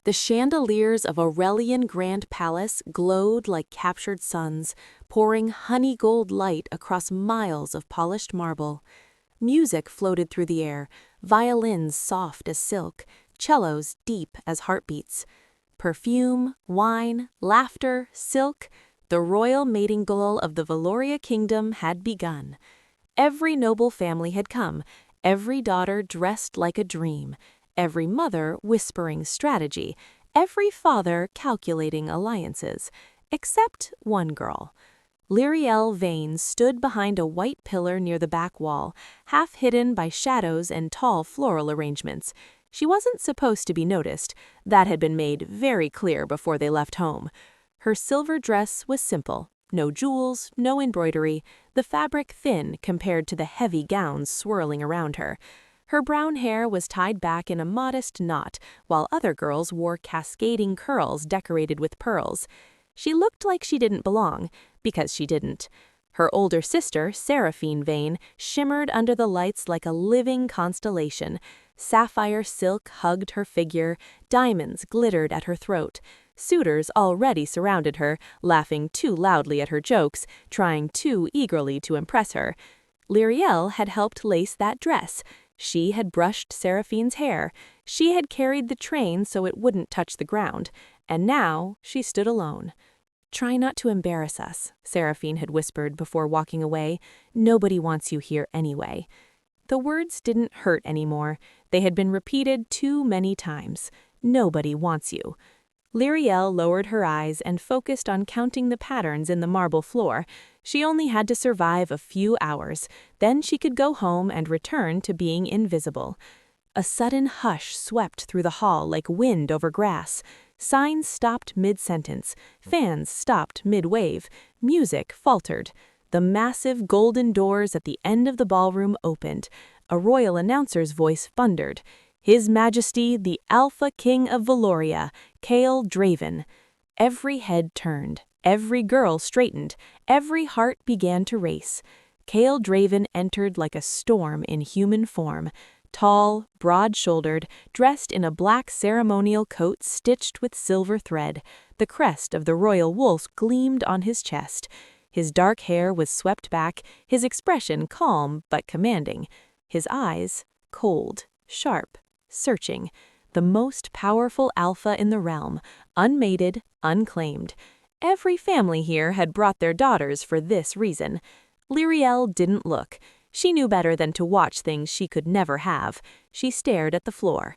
The chandeliers of Aurelian Grand Palace glowed like captured suns, pouring honey-gold light across miles of polished marble. Music floated through the air, violins soft as silk, cellos deep as heartbeats. Perfume, wine, laughter, silk, the royal mating goal of the Valoria Kingdom had begun. Every noble family had come, every daughter dressed like a dream, every mother whispering strategy, every father calculating alliances, except one girl. Lyrielle Vane stood behind a white pillar near the back wall, half hidden by shadows and tall floral arrangements. She wasn't supposed to be noticed. That had been made very clear before they left home. Her silver dress was simple. No jewels, no embroidery, the fabric thin compared to the heavy gowns swirling around her. Her brown hair was tied back in a modest knot, while other girls wore cascading curls decorated with pearls. She looked like she didn't belong, because she didn't. Her older sister, Seraphine Vane, shimmered under the lights like a living constellation. Sapphire silk hugged her figure, diamonds glittered at her throat. Suitors already surrounded her, laughing too loudly at her jokes, trying too eagerly to impress her. Lyrielle had helped lace that dress. She had brushed Seraphine's hair. She had carried the train so it wouldn't touch the ground. And now she stood alone. "Try not to embarrass us," Seraphine had whispered before walking away. "Nobody wants you here anyway." The words didn't hurt anymore. They had been repeated too many times. Nobody wants you. Lyrielle lowered her eyes and focused on counting the patterns in the marble floor. She only had to survive a few hours. Then she could go home and return to being invisible. A sudden hush swept through the hall like wind over grass. Signs stopped mid-sentence. Fans stopped mid-wave. Music faltered. The massive golden doors at the end of the ballroom opened. A royal announcer's voice thundered. "His Majesty, the Alpha King of Valoria, Chaol Draven." Every head turned, every girl straightened, every heart began to race. Chaol Draven entered like a storm in human form. Tall, broad-shouldered, dressed in a black ceremonial coat stitched with silver thread. The crest of the royal wolf gleamed on his chest. His dark hair was swept back, his expression calm but commanding. His eyes, cold, sharp, searching. The most powerful alpha in the realm, unmated, unclaimed. Every family here had brought their daughters for this reason. Lyrielle didn't look. She knew better than to watch things she could never have. She stared at the floor.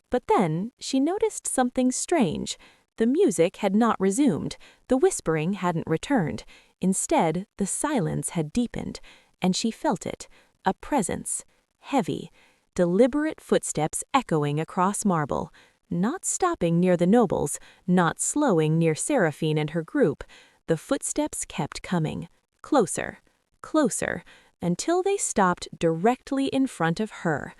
But then she noticed something strange. The music had not resumed. The whispering hadn't returned. Instead, the silence had deepened, and she felt it. A presence. Heavy. Deliberate footsteps echoing across marble. Not stopping near the nobles, not slowing near Seraphine and her group. The footsteps kept coming. Closer. Closer. Until they stopped directly in front of her.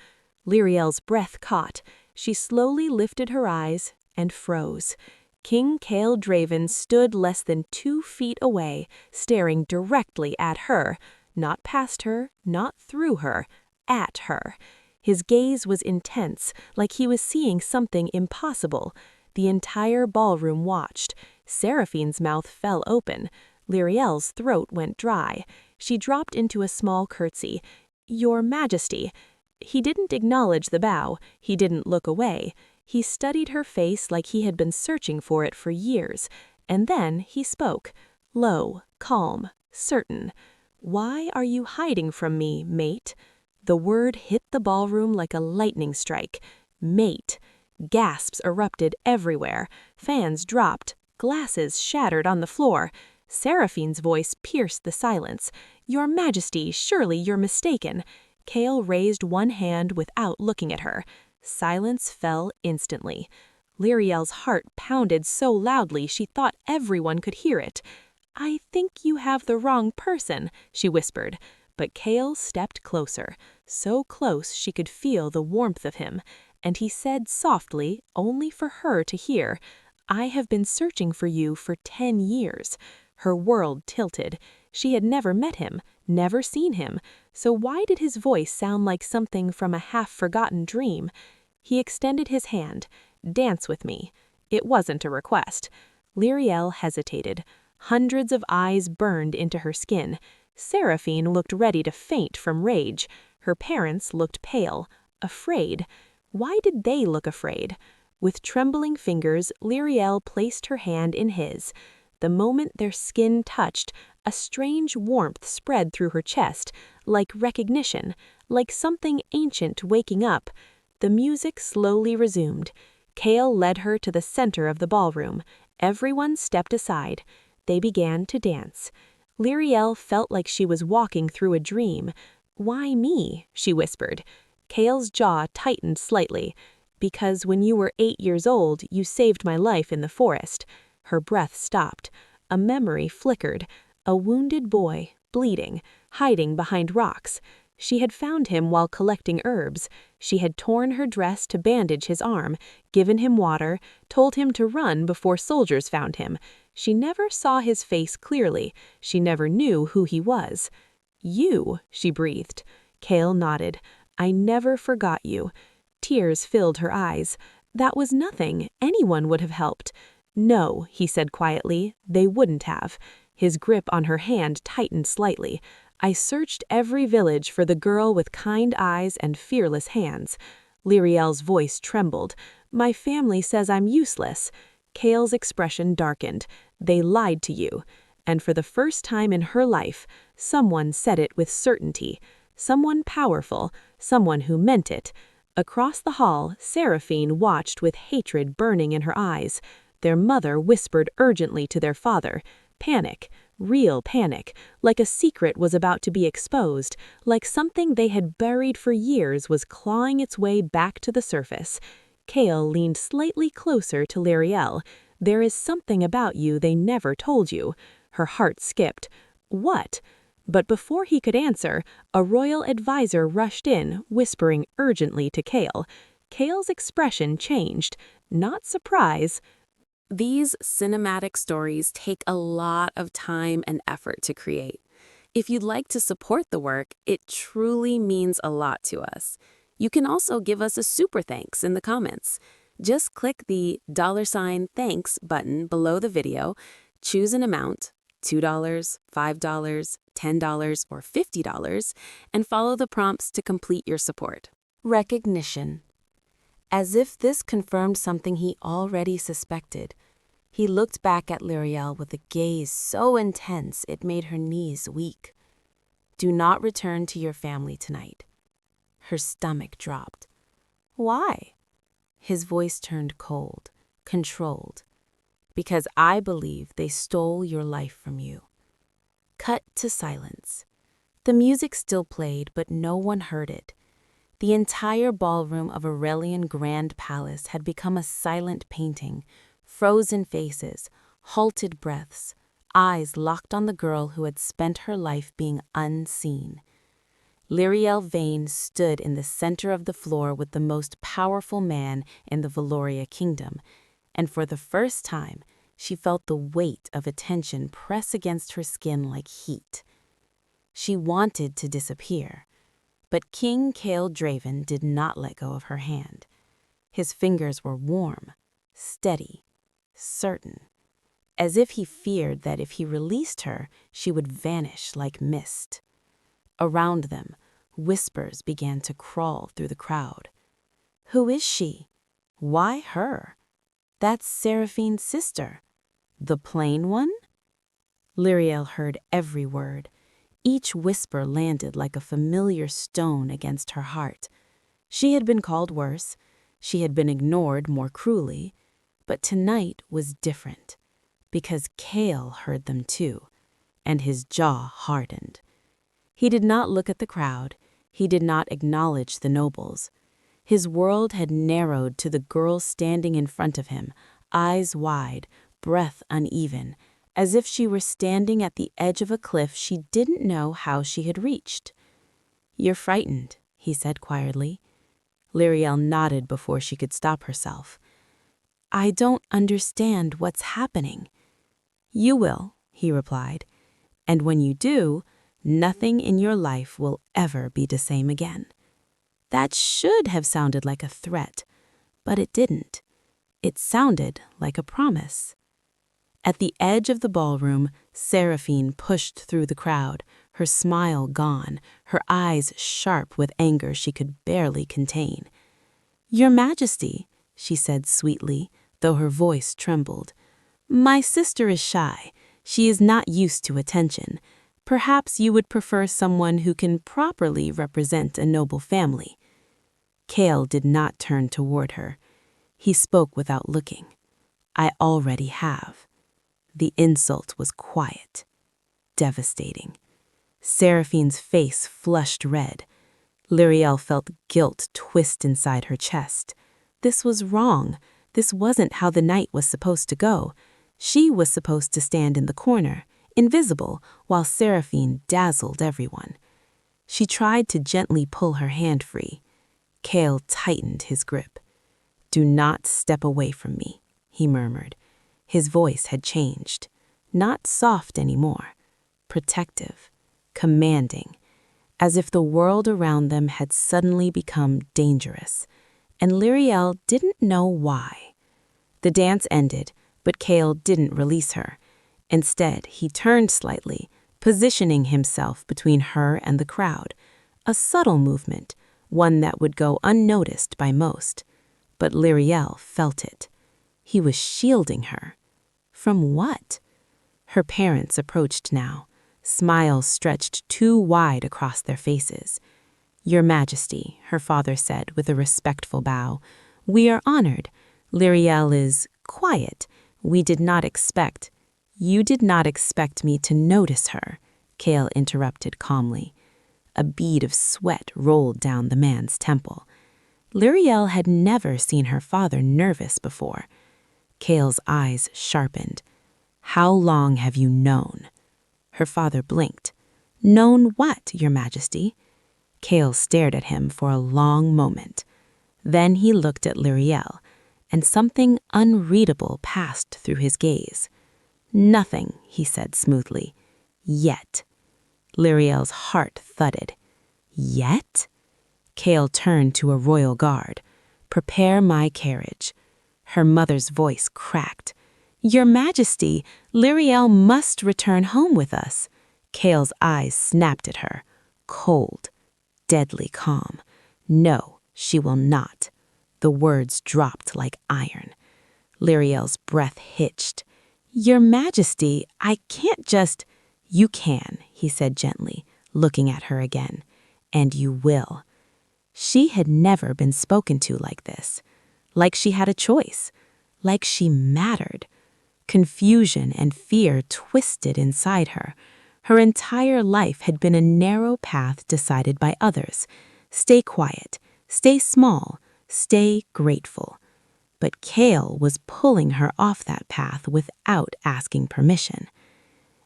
Lyrielle's breath caught. She slowly lifted her eyes and froze. King Chaol Draven stood less than 2 feet away, staring directly at her. Not past her, not through her, at her. His gaze was intense, like he was seeing something impossible. The entire ballroom watched. Seraphine's mouth fell open. Lyrielle's throat went dry. She dropped into a small curtsy. "Your Majesty." He didn't acknowledge the bow. He didn't look away. He studied her face like he had been searching for it for years. And then he spoke. Low, calm, certain. "Why are you hiding from me, mate?" The word hit the ballroom like a lightning strike. Mate. Gasps erupted everywhere. Fans dropped. Glasses shattered on the floor. Seraphine's voice pierced the silence. "Your Majesty, surely you're mistaken." Chaol raised one hand without looking at her. Silence fell instantly. Lyrielle's heart pounded so loudly she thought everyone could hear it. "I think you have the wrong person," she whispered. But Chaol stepped closer, so close she could feel the warmth of him, and he said softly, only for her to hear, "I have been searching for you for 10 years." Her world tilted. She had never met him, never seen him, so why did his voice sound like something from a half-forgotten dream? He extended his hand. "Dance with me." It wasn't a request. Lyriel hesitated. Hundreds of eyes burned into her skin. Seraphine looked ready to faint from rage. Her parents looked pale, afraid. Why did they look afraid? With trembling fingers, Lyriel placed her hand in his. The moment their skin touched, a strange warmth spread through her chest, like recognition, like something ancient waking up. The music slowly resumed. Cale led her to the center of the ballroom. Everyone stepped aside. They began to dance. Lyriel felt like she was walking through a dream. "Why me?" she whispered. Cale's jaw tightened slightly. "Because when you were 8 years old, you saved my life in the forest." Her breath stopped. A memory flickered. A wounded boy, bleeding, hiding behind rocks. She had found him while collecting herbs. She had torn her dress to bandage his arm, given him water, told him to run before soldiers found him. She never saw his face clearly. She never knew who he was. "You," she breathed. Cale nodded. "I never forgot you." Tears filled her eyes. "That was nothing. Anyone would have helped." "No," he said quietly, "they wouldn't have." His grip on her hand tightened slightly. "I searched every village for the girl with kind eyes and fearless hands." Lyriel's voice trembled. "My family says I'm useless." Cale's expression darkened. "They lied to you." And for the first time in her life, someone said it with certainty. Someone powerful, someone who meant it. Across the hall, Seraphine watched with hatred burning in her eyes. Their mother whispered urgently to their father. Panic, real panic, like a secret was about to be exposed, like something they had buried for years was clawing its way back to the surface. Cale leaned slightly closer to Lyriel. "There is something about you they never told you." Her heart skipped. "What?" But before he could answer, a royal advisor rushed in, whispering urgently to Cale. Cale's expression changed. Not surprise. These cinematic stories take a lot of time and effort to create. If you'd like to support the work, it truly means a lot to us. You can also give us a super thanks in the comments. Just click the $thanks button below the video, choose an amount, $2, $5, $10, or $50, and follow the prompts to complete your support. Recognition. As if this confirmed something he already suspected, he looked back at Lyriel with a gaze so intense it made her knees weak. "Do not return to your family tonight." Her stomach dropped. "Why?" His voice turned cold, controlled. "Because I believe they stole your life from you." Cut to silence. The music still played, but no one heard it. The entire ballroom of Aurelian Grand Palace had become a silent painting, frozen faces, halted breaths, eyes locked on the girl who had spent her life being unseen. Lyriel Vane stood in the center of the floor with the most powerful man in the Valoria kingdom, and for the first time, she felt the weight of attention press against her skin like heat. She wanted to disappear, but King Cale Draven did not let go of her hand. His fingers were warm, steady, certain, as if he feared that if he released her, she would vanish like mist. Around them, whispers began to crawl through the crowd. "Who is she? Why her? That's Seraphine's sister. The plain one?" Lyriel heard every word. Each whisper landed like a familiar stone against her heart. She had been called worse. She had been ignored more cruelly. But tonight was different, because Cale heard them too, and his jaw hardened. He did not look at the crowd. He did not acknowledge the nobles. His world had narrowed to the girl standing in front of him, eyes wide, breath uneven, as if she were standing at the edge of a cliff she didn't know how she had reached. "You're frightened," he said quietly. Lyriel nodded before she could stop herself. "I don't understand what's happening." "You will," he replied. "And when you do, nothing in your life will ever be the same again." That should have sounded like a threat, but it didn't. It sounded like a promise. At the edge of the ballroom, Seraphine pushed through the crowd, her smile gone, her eyes sharp with anger she could barely contain. "Your Majesty," she said sweetly, though her voice trembled, "my sister is shy. She is not used to attention. Perhaps you would prefer someone who can properly represent a noble family." Kale did not turn toward her. He spoke without looking. "I already have." The insult was quiet, devastating. Seraphine's face flushed red. Lyriel felt guilt twist inside her chest. This was wrong. This wasn't how the night was supposed to go. She was supposed to stand in the corner, invisible, while Seraphine dazzled everyone. She tried to gently pull her hand free. Kale tightened his grip. "Do not step away from me," he murmured. His voice had changed. Not soft anymore. Protective. Commanding. As if the world around them had suddenly become dangerous. And Lyriel didn't know why. The dance ended, but Kale didn't release her. Instead, he turned slightly, positioning himself between her and the crowd. A subtle movement, one that would go unnoticed by most. But Lyriel felt it. He was shielding her. From what? Her parents approached now, smiles stretched too wide across their faces. "Your Majesty," her father said with a respectful bow, "we are honored. Lyriel is quiet. We did not expect—" "You did not expect me to notice her," Kale interrupted calmly. A bead of sweat rolled down the man's temple. Lyriel had never seen her father nervous before. Kale's eyes sharpened. "How long have you known?" Her father blinked. "Known what, Your Majesty?" Kale stared at him for a long moment. Then he looked at Lyriel, and something unreadable passed through his gaze. "Nothing," he said smoothly. "Yet." Lyriel's heart thudded. "Yet?" Kale turned to a royal guard. "Prepare my carriage." Her mother's voice cracked. "Your Majesty, Lyriel must return home with us." Kale's eyes snapped at her, cold, deadly calm. "No, she will not." The words dropped like iron. Lyriel's breath hitched. "Your Majesty, I can't just—" "You can," he said gently, looking at her again. "And you will." She had never been spoken to like this. Like she had a choice. Like she mattered. Confusion and fear twisted inside her. Her entire life had been a narrow path decided by others. Stay quiet. Stay small. Stay grateful. But Kale was pulling her off that path without asking permission.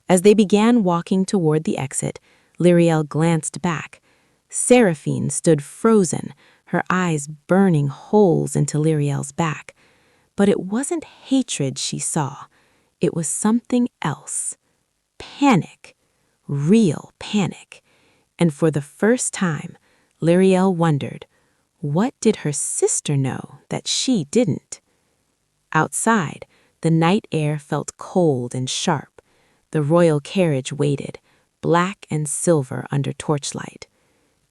As they began walking toward the exit, Lyriel glanced back. Seraphine stood frozen, her eyes burning holes into Lyriel's back. But it wasn't hatred she saw. It was something else. Panic. Real panic. And for the first time, Lyriel wondered, what did her sister know that she didn't? Outside, the night air felt cold and sharp. The royal carriage waited, black and silver under torchlight.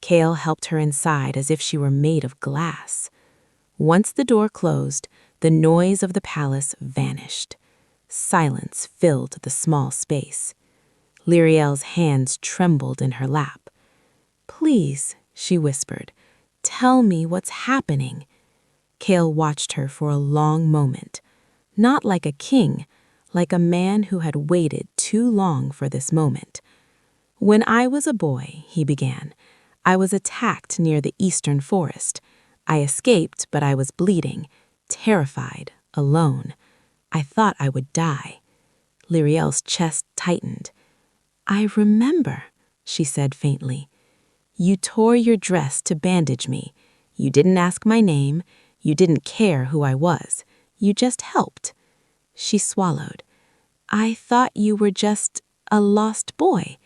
Kale helped her inside as if she were made of glass. Once the door closed, the noise of the palace vanished. Silence filled the small space. Lyriel's hands trembled in her lap. "Please," she whispered, "tell me what's happening." Kale watched her for a long moment, not like a king, like a man who had waited too long for this moment. "When I was a boy," he began, "I was attacked near the eastern forest. I escaped, but I was bleeding, terrified, alone. I thought I would die." Lyriel's chest tightened. "I remember," she said faintly. "You tore your dress to bandage me. You didn't ask my name. You didn't care who I was. You just helped." She swallowed. "I thought you were just a lost boy."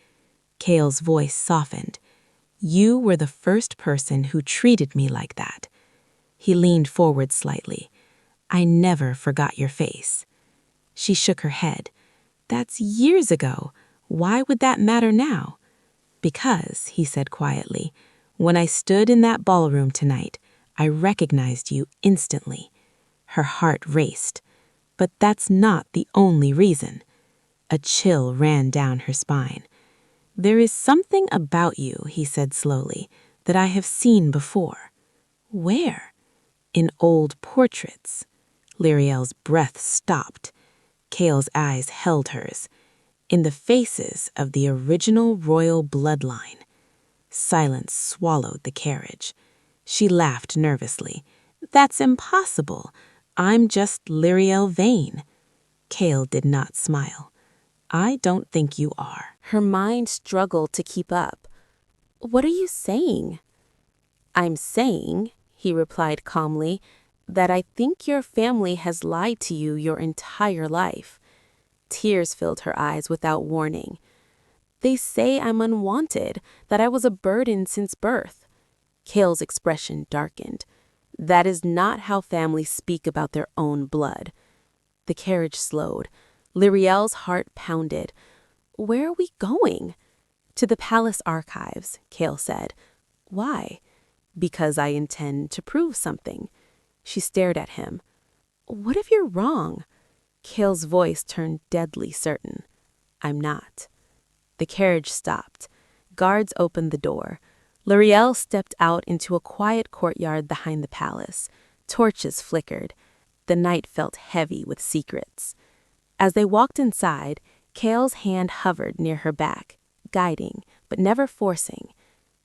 Kale's voice softened. "You were the first person who treated me like that." He leaned forward slightly. I never forgot your face." She shook her head. "That's years ago. Why would that matter now?" "Because," he said quietly, "when I stood in that ballroom tonight, I recognized you instantly." Her heart raced. "But that's not the only reason." A chill ran down her spine. "There is something about you," he said slowly, "that I have seen before." "Where?" "In old portraits." Lyriel's breath stopped. Kale's eyes held hers. "In the faces of the original royal bloodline." Silence swallowed the carriage. She laughed nervously. "That's impossible. I'm just Lyriel Vane." Kale did not smile. "I don't think you are." Her mind struggled to keep up. "What are you saying?" "I'm saying," he replied calmly, "that I think your family has lied to you your entire life." Tears filled her eyes without warning. "They say I'm unwanted, that I was a burden since birth." Kale's expression darkened. "That is not how families speak about their own blood." The carriage slowed. Lyriel's heart pounded. "Where are we going?" "To the palace archives," Kale said. "Why?" "Because I intend to prove something." She stared at him. "What if you're wrong?" Kale's voice turned deadly certain. "I'm not." The carriage stopped. Guards opened the door. Lyriel stepped out into a quiet courtyard behind the palace. Torches flickered. The night felt heavy with secrets. As they walked inside, Kale's hand hovered near her back, guiding, but never forcing.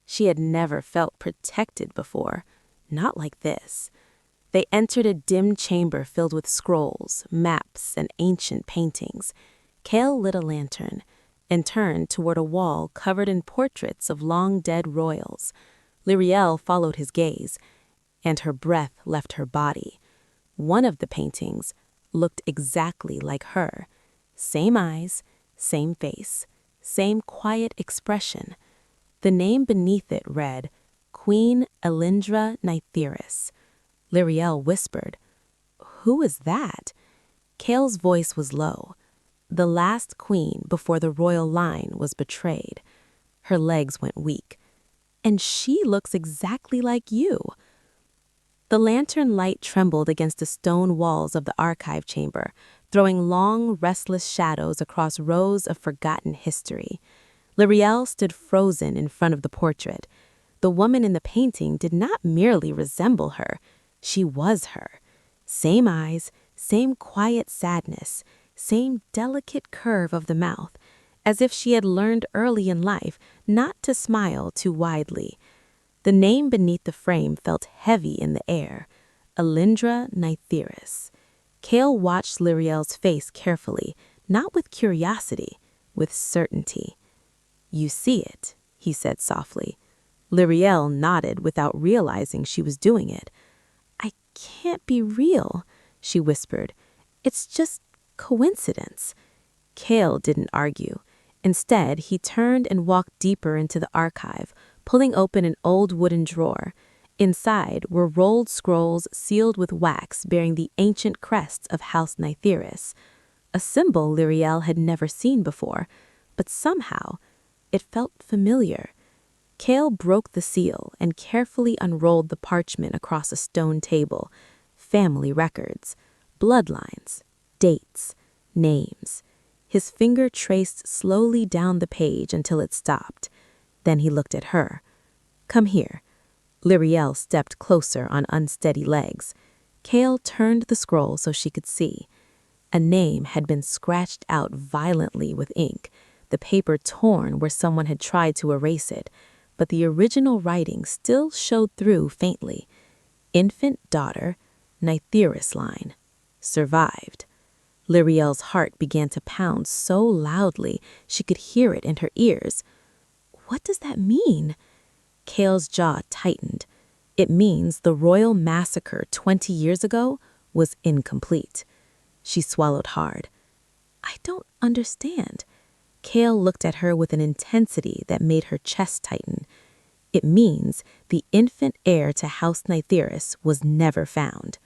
She had never felt protected before, not like this. They entered a dim chamber filled with scrolls, maps, and ancient paintings. Kale lit a lantern and turned toward a wall covered in portraits of long-dead royals. Lyriel followed his gaze, and her breath left her body. One of the paintings looked exactly like her. Same eyes, same face, same quiet expression. The name beneath it read, Queen Elindra Nytheris. Lyriel whispered, "Who is that?" Kale's voice was low. "The last queen before the royal line was betrayed." Her legs went weak. "And she looks exactly like you." The lantern light trembled against the stone walls of the archive chamber, throwing long, restless shadows across rows of forgotten history. Lyriel stood frozen in front of the portrait. The woman in the painting did not merely resemble her. She was her. Same eyes, same quiet sadness, same delicate curve of the mouth, as if she had learned early in life not to smile too widely. The name beneath the frame felt heavy in the air, Elindra Nytheris. Kale watched Lyriel's face carefully, not with curiosity, with certainty. "You see it," he said softly. Lyriel nodded without realizing she was doing it. "I can't be real," she whispered. "It's just coincidence." Kale didn't argue. Instead, he turned and walked deeper into the archive, pulling open an old wooden drawer. Inside were rolled scrolls sealed with wax bearing the ancient crests of House Nytheris, a symbol Lyriel had never seen before, but somehow it felt familiar. Kale broke the seal and carefully unrolled the parchment across a stone table. Family records, bloodlines, dates, names. His finger traced slowly down the page until it stopped. Then he looked at her. "Come here." Lyriel stepped closer on unsteady legs. Kale turned the scroll so she could see. A name had been scratched out violently with ink, the paper torn where someone had tried to erase it, but the original writing still showed through faintly. Infant daughter, Nytheris line. Survived. Lyriel's heart began to pound so loudly she could hear it in her ears. "What does that mean?" Kale's jaw tightened. "It means the royal massacre 20 years ago was incomplete." She swallowed hard. "I don't understand." Kale looked at her with an intensity that made her chest tighten. "It means the infant heir to House Nytheris was never found."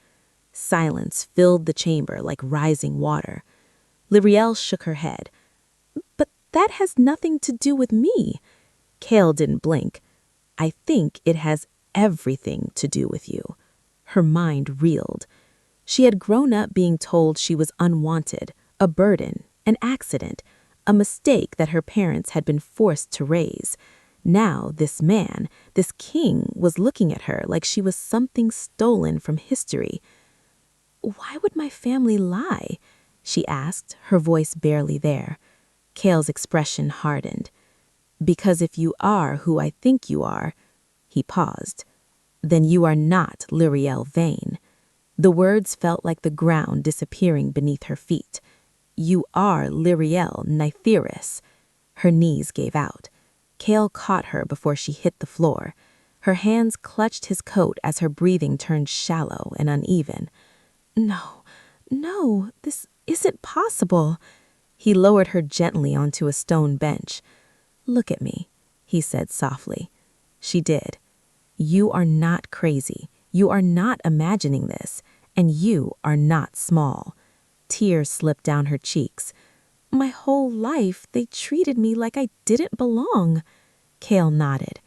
Silence filled the chamber like rising water. Lyriel shook her head. But that has nothing to do with me. Kale didn't blink. I think it has everything to do with you. Her mind reeled. She had grown up being told she was unwanted, a burden, an accident, a mistake that her parents had been forced to raise. Now this man, this king, was looking at her like she was something stolen from history. "Why would my family lie?" she asked, her voice barely there. Kale's expression hardened. "Because if you are who I think you are," he paused, "then you are not Lyriel Vane." The words felt like the ground disappearing beneath her feet. "You are Lyriel Nytheris." Her knees gave out. Kale caught her before she hit the floor. Her hands clutched his coat as her breathing turned shallow and uneven. "No, no, this isn't possible." He lowered her gently onto a stone bench. "Look at me," he said softly. She did. "You are not crazy. You are not imagining this. And you are not small." Tears slipped down her cheeks. "My whole life, they treated me like I didn't belong." Kale nodded.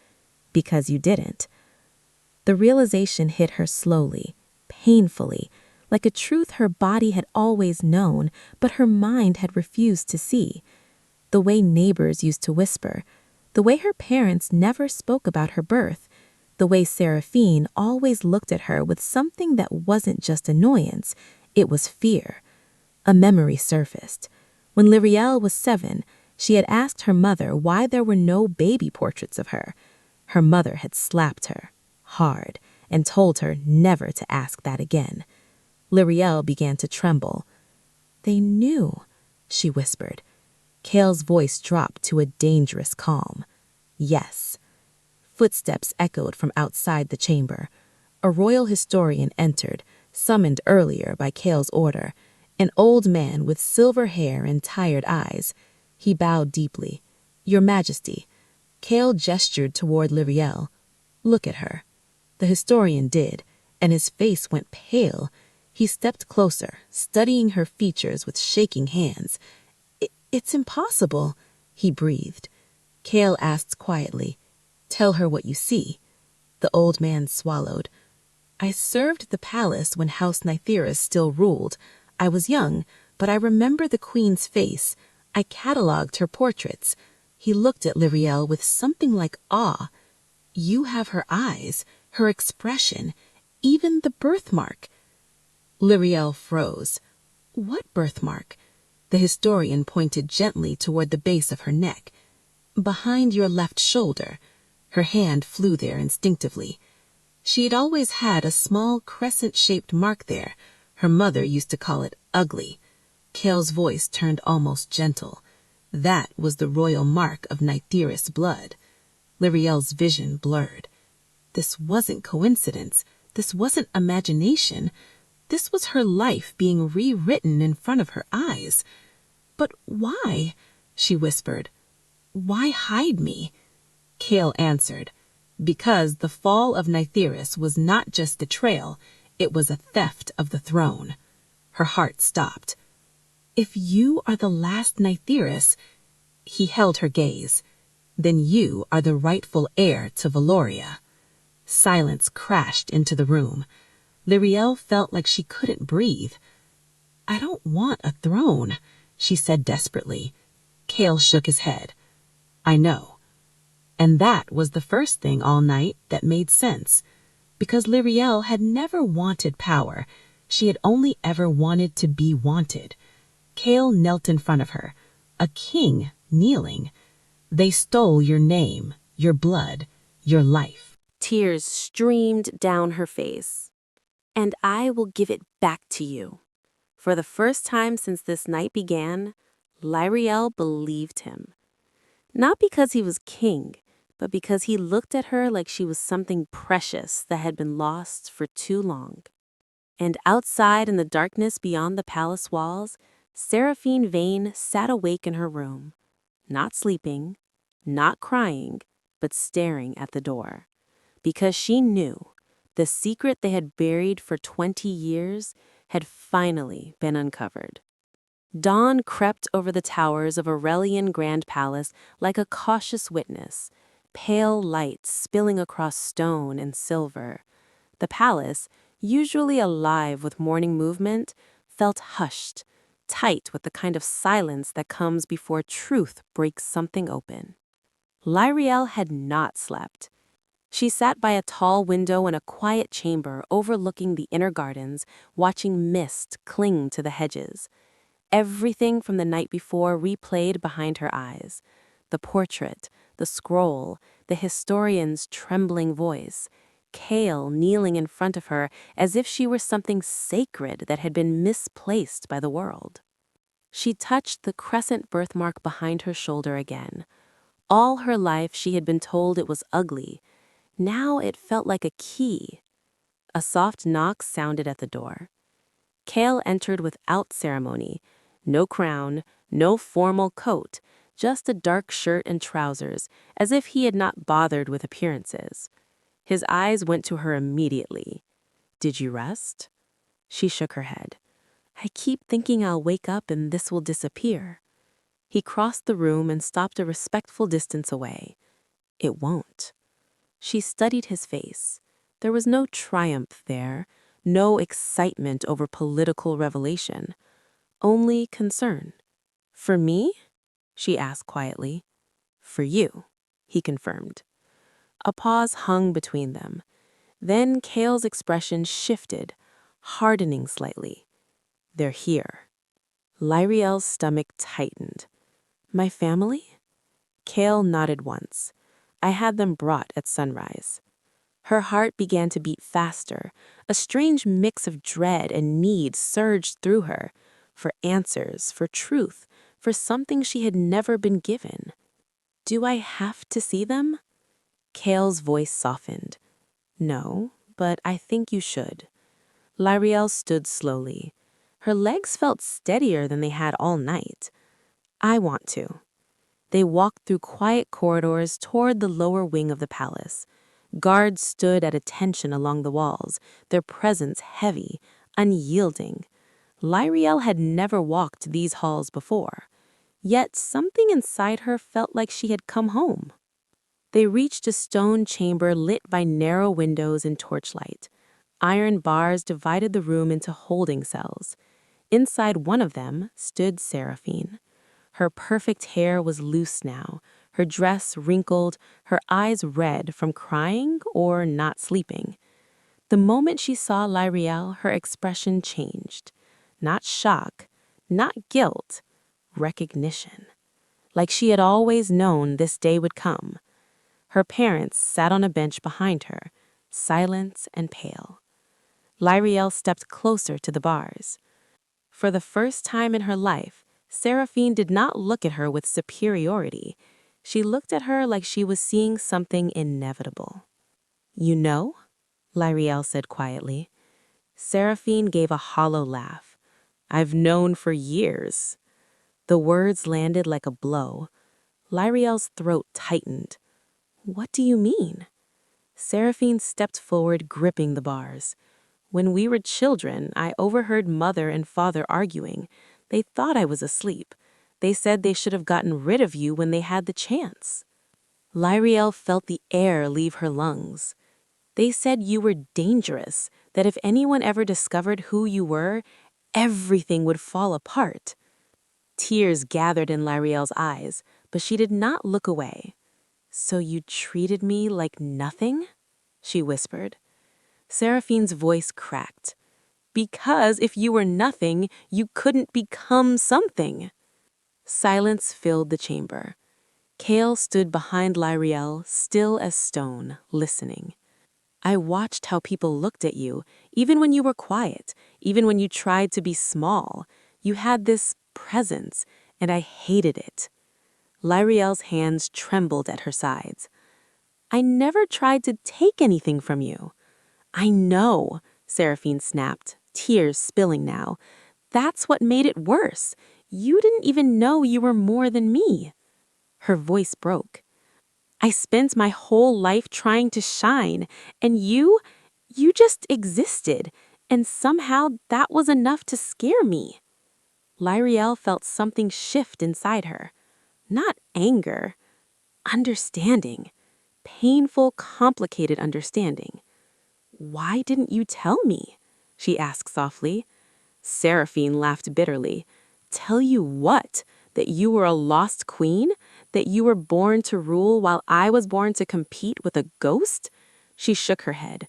"Because you didn't." The realization hit her slowly, painfully, like a truth her body had always known, but her mind had refused to see. The way neighbors used to whisper, the way her parents never spoke about her birth, the way Seraphine always looked at her with something that wasn't just annoyance, it was fear. A memory surfaced. When Lyriel was 7, she had asked her mother why there were no baby portraits of her. Her mother had slapped her, hard, and told her never to ask that again. Lyriel began to tremble. "They knew," she whispered. Kale's voice dropped to a dangerous calm. "Yes." Footsteps echoed from outside the chamber. A royal historian entered, summoned earlier by Kale's order, an old man with silver hair and tired eyes. He bowed deeply. "Your Majesty." Kale gestured toward Lyriel. "Look at her." The historian did, and his face went pale. He stepped closer, studying her features with shaking hands. It's impossible," he breathed. Kale asked quietly, "Tell her what you see." The old man swallowed. "I served the palace when House Nytheris still ruled. I was young, but I remember the queen's face. I catalogued her portraits." He looked at Lyriel with something like awe. "You have her eyes, her expression, even the birthmark." Lyriel froze. "What birthmark?" The historian pointed gently toward the base of her neck. "Behind your left shoulder." Her hand flew there instinctively. She had always had a small crescent-shaped mark there. Her mother used to call it ugly. Kale's voice turned almost gentle. That was the royal mark of Nytheris blood. Lyriel's vision blurred. This wasn't coincidence. This wasn't imagination. This was her life being rewritten in front of her eyes. "But why?" she whispered. "Why hide me?" Kale answered, "Because the fall of Nytheris was not just betrayal, it was a theft of the throne." Her heart stopped. "If you are the last Nytheris," he held her gaze, "then you are the rightful heir to Valoria." Silence crashed into the room. Lyriel felt like she couldn't breathe. "I don't want a throne," she said desperately. Kale shook his head. "I know." And that was the first thing all night that made sense. Because Lyriel had never wanted power. She had only ever wanted to be wanted. Kale knelt in front of her, a king kneeling. "They stole your name, your blood, your life." Tears streamed down her face. "And I will give it back to you." For the first time since this night began, Lyriel believed him. Not because he was king, but because he looked at her like she was something precious that had been lost for too long. And outside in the darkness beyond the palace walls, Seraphine Vane sat awake in her room, not sleeping, not crying, but staring at the door. Because she knew The secret they had buried for 20 years had finally been uncovered. Dawn crept over the towers of Aurelian Grand Palace like a cautious witness, pale light spilling across stone and silver. The palace, usually alive with morning movement, felt hushed, tight with the kind of silence that comes before truth breaks something open. Lyriel had not slept. She sat by a tall window in a quiet chamber overlooking the inner gardens, watching mist cling to the hedges. Everything from the night before replayed behind her eyes. The portrait, the scroll, the historian's trembling voice, Kale kneeling in front of her as if she were something sacred that had been misplaced by the world. She touched the crescent birthmark behind her shoulder again. All her life she had been told it was ugly. Now it felt like a key. A soft knock sounded at the door. Kale entered without ceremony. No crown, no formal coat, just a dark shirt and trousers, as if he had not bothered with appearances. His eyes went to her immediately. "Did you rest?" She shook her head. "I keep thinking I'll wake up and this will disappear." He crossed the room and stopped a respectful distance away. "It won't." She studied his face. There was no triumph there, no excitement over political revelation. Only concern. "For me?" she asked quietly. "For you," he confirmed. A pause hung between them. Then Kale's expression shifted, hardening slightly. "They're here." Lyriel's stomach tightened. "My family?" Kale nodded once. "I had them brought at sunrise." Her heart began to beat faster. A strange mix of dread and need surged through her. For answers, for truth, for something she had never been given. "Do I have to see them?" Kale's voice softened. "No, but I think you should." Lyriel stood slowly. Her legs felt steadier than they had all night. "I want to." They walked through quiet corridors toward the lower wing of the palace. Guards stood at attention along the walls, their presence heavy, unyielding. Lyriel had never walked these halls before. Yet something inside her felt like she had come home. They reached a stone chamber lit by narrow windows and torchlight. Iron bars divided the room into holding cells. Inside one of them stood Seraphine. Her perfect hair was loose now, her dress wrinkled, her eyes red from crying or not sleeping. The moment she saw Lyriel, her expression changed. Not shock, not guilt, recognition. Like she had always known this day would come. Her parents sat on a bench behind her, silent and pale. Lyriel stepped closer to the bars. For the first time in her life, Seraphine did not look at her with superiority. She looked at her like she was seeing something inevitable. "You know?" Lyriel said quietly. Seraphine gave a hollow laugh. "I've known for years." The words landed like a blow. Lyriel's throat tightened. "What do you mean?" Seraphine stepped forward, gripping the bars. "When we were children, I overheard Mother and Father arguing. They thought I was asleep. They said they should have gotten rid of you when they had the chance." Lyriel felt the air leave her lungs. "They said you were dangerous, that if anyone ever discovered who you were, everything would fall apart." Tears gathered in Lyriel's eyes, but she did not look away. "So you treated me like nothing?" she whispered. Seraphine's voice cracked. "Because if you were nothing, you couldn't become something." Silence filled the chamber. Kale stood behind Lyriel, still as stone, listening. "I watched how people looked at you, even when you were quiet, even when you tried to be small. You had this presence, and I hated it." Lyriel's hands trembled at her sides. "I never tried to take anything from you." "I know," Seraphine snapped, tears spilling now. "That's what made it worse. You didn't even know you were more than me." Her voice broke. "I spent my whole life trying to shine, and you You just existed, and somehow that was enough to scare me. Lyriel felt something shift inside her. Not anger, understanding. Painful, complicated understanding. "Why didn't you tell me?" she asked softly. Seraphine laughed bitterly. "Tell you what? That you were a lost queen? That you were born to rule while I was born to compete with a ghost?" She shook her head.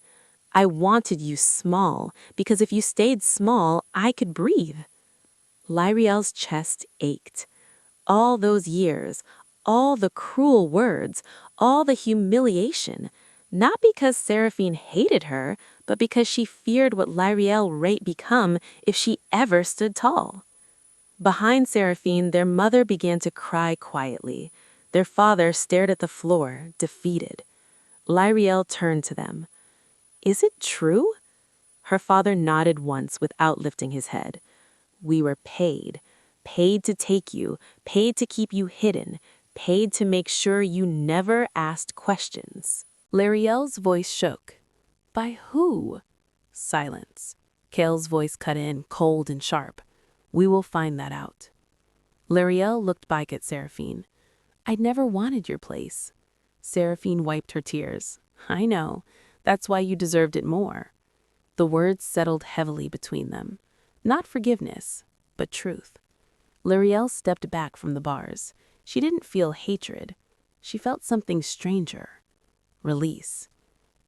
"I wanted you small, because if you stayed small, I could breathe." Lyriel's chest ached. All those years, all the cruel words, all the humiliation, not because Seraphine hated her, but because she feared what Lyriel might become if she ever stood tall. Behind Seraphine, their mother began to cry quietly. Their father stared at the floor, defeated. Lyriel turned to them. "Is it true?" Her father nodded once without lifting his head. "We were paid. Paid to take you, paid to keep you hidden, paid to make sure you never asked questions." Lyriel's voice shook. "By who?" Silence. Kale's voice cut in, cold and sharp. "We will find that out." Lyriel looked back at Seraphine. "I'd never wanted your place." Seraphine wiped her tears. "I know. That's why you deserved it more." The words settled heavily between them. Not forgiveness, but truth. Lyriel stepped back from the bars. She didn't feel hatred. She felt something stranger. Release.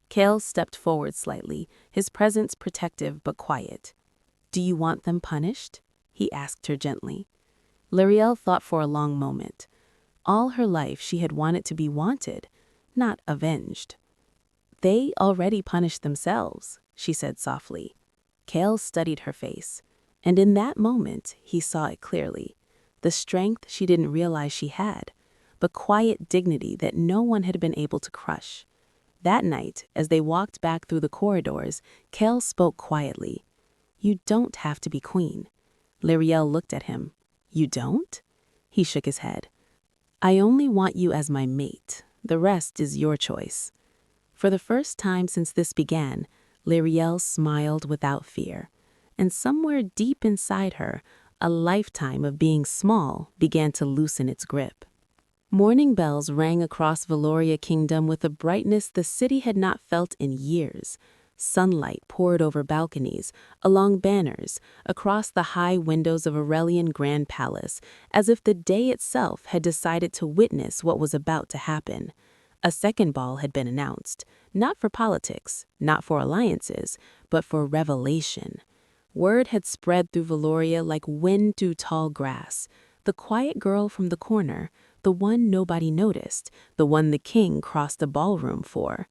Kale stepped forward slightly, his presence protective but quiet. "Do you want them punished?" he asked her gently. Lyriel thought for a long moment. All her life she had wanted to be wanted, not avenged. "They already punished themselves," she said softly. Kale studied her face, and in that moment he saw it clearly. The strength she didn't realize she had, but quiet dignity that no one had been able to crush. That night, as they walked back through the corridors, Kale spoke quietly. "You don't have to be queen." Lyriel looked at him. "You don't?" He shook his head. "I only want you as my mate. The rest is your choice." For the first time since this began, Lyriel smiled without fear. And somewhere deep inside her, a lifetime of being small began to loosen its grip. Morning bells rang across Valoria Kingdom with a brightness the city had not felt in years. Sunlight poured over balconies, along banners, across the high windows of Aurelian Grand Palace, as if the day itself had decided to witness what was about to happen. A second ball had been announced, not for politics, not for alliances, but for revelation. Word had spread through Valoria like wind through tall grass. The quiet girl from the corner, the one nobody noticed, the one the king crossed the ballroom for.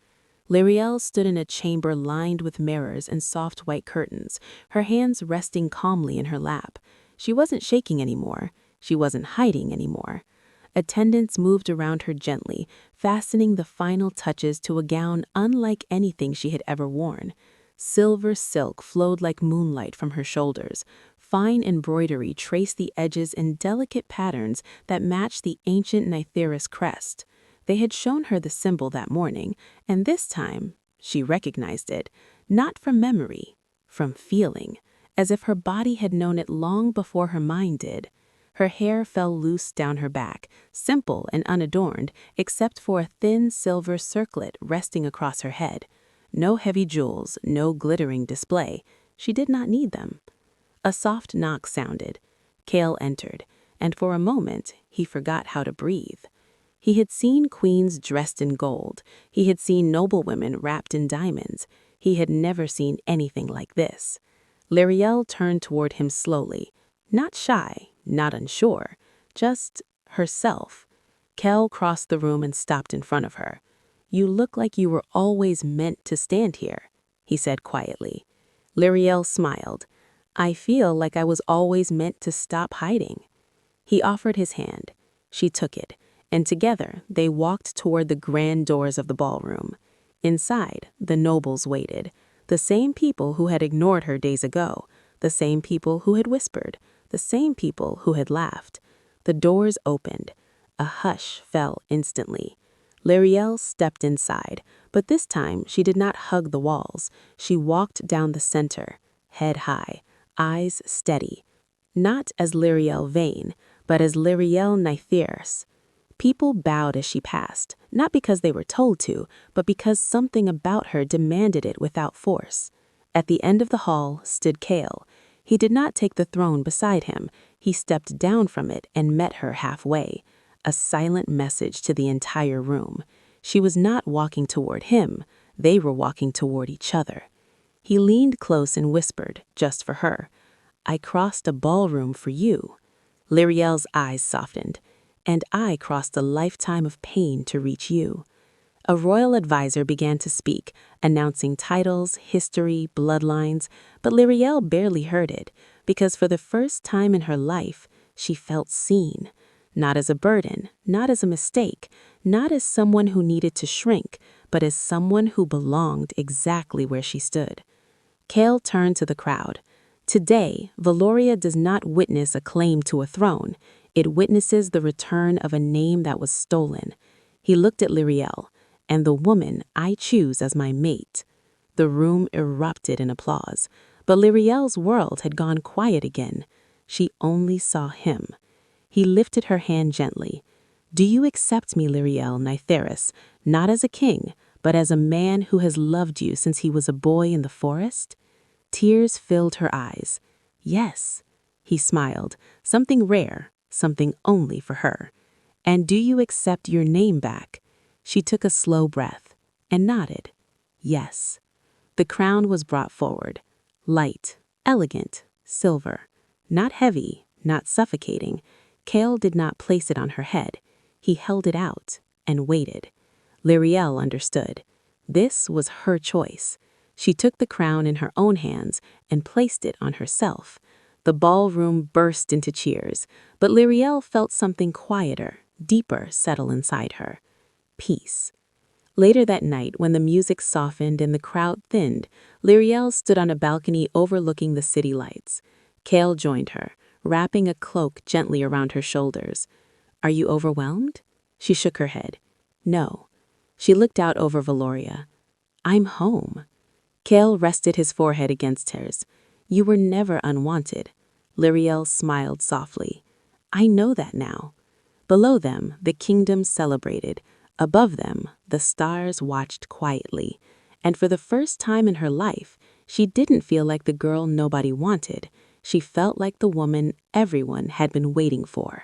Lyriel stood in a chamber lined with mirrors and soft white curtains, her hands resting calmly in her lap. She wasn't shaking anymore. She wasn't hiding anymore. Attendants moved around her gently, fastening the final touches to a gown unlike anything she had ever worn. Silver silk flowed like moonlight from her shoulders. Fine embroidery traced the edges in delicate patterns that matched the ancient Nytheris crest. They had shown her the symbol that morning, and this time she recognized it, not from memory, from feeling, as if her body had known it long before her mind did. Her hair fell loose down her back, simple and unadorned, except for a thin silver circlet resting across her head. No heavy jewels, no glittering display. She did not need them. A soft knock sounded. Kale entered, and for a moment he forgot how to breathe. He had seen queens dressed in gold. He had seen noblewomen wrapped in diamonds. He had never seen anything like this. Lyriel turned toward him slowly, not shy, not unsure, just herself. Kel crossed the room and stopped in front of her. "You look like you were always meant to stand here," he said quietly. Lyriel smiled. "I feel like I was always meant to stop hiding." He offered his hand. She took it, and together they walked toward the grand doors of the ballroom. Inside, the nobles waited, the same people who had ignored her days ago, the same people who had whispered, the same people who had laughed. The doors opened. A hush fell instantly. Lariel stepped inside, but this time she did not hug the walls. She walked down the center, head high, eyes steady. Not as Lariel Vane, but as Lariel Nythers. People bowed as she passed, not because they were told to, but because something about her demanded it without force. At the end of the hall stood Chaol. He did not take the throne beside him. He stepped down from it and met her halfway. A silent message to the entire room. She was not walking toward him. They were walking toward each other. He leaned close and whispered, just for her, "I crossed a ballroom for you." Lariel's eyes softened. "And I crossed a lifetime of pain to reach you." A royal advisor began to speak, announcing titles, history, bloodlines, but Lariel barely heard it, because for the first time in her life, she felt seen. Not as a burden, not as a mistake, not as someone who needed to shrink, but as someone who belonged exactly where she stood. Chaol turned to the crowd. Today, Valoria does not witness a claim to a throne. It witnesses the return of a name that was stolen. He looked at Lariel, "And the woman I choose as my mate." The room erupted in applause, but Lariel's world had gone quiet again. She only saw him. He lifted her hand gently. "Do you accept me, Lariel Nythers, not as a king, but as a man who has loved you since he was a boy in the forest?" Tears filled her eyes. "Yes." He smiled, something rare, something only for her. "And do you accept your name back?" She took a slow breath and nodded. "Yes." The crown was brought forward. Light, elegant, silver. Not heavy, not suffocating. Chaol did not place it on her head. He held it out and waited. Lariel understood. This was her choice. She took the crown in her own hands and placed it on herself. The ballroom burst into cheers, but Lariel felt something quieter, deeper settle inside her. Peace. Later that night, when the music softened and the crowd thinned, Lariel stood on a balcony overlooking the city lights. Chaol joined her, wrapping a cloak gently around her shoulders. "Are you overwhelmed?" She shook her head. "No." She looked out over Valoria. "I'm home." Chaol rested his forehead against hers. "You were never unwanted." Lariel smiled softly. "I know that now." Below them, the kingdom celebrated. Above them, the stars watched quietly. And for the first time in her life, she didn't feel like the girl nobody wanted. She felt like the woman everyone had been waiting for.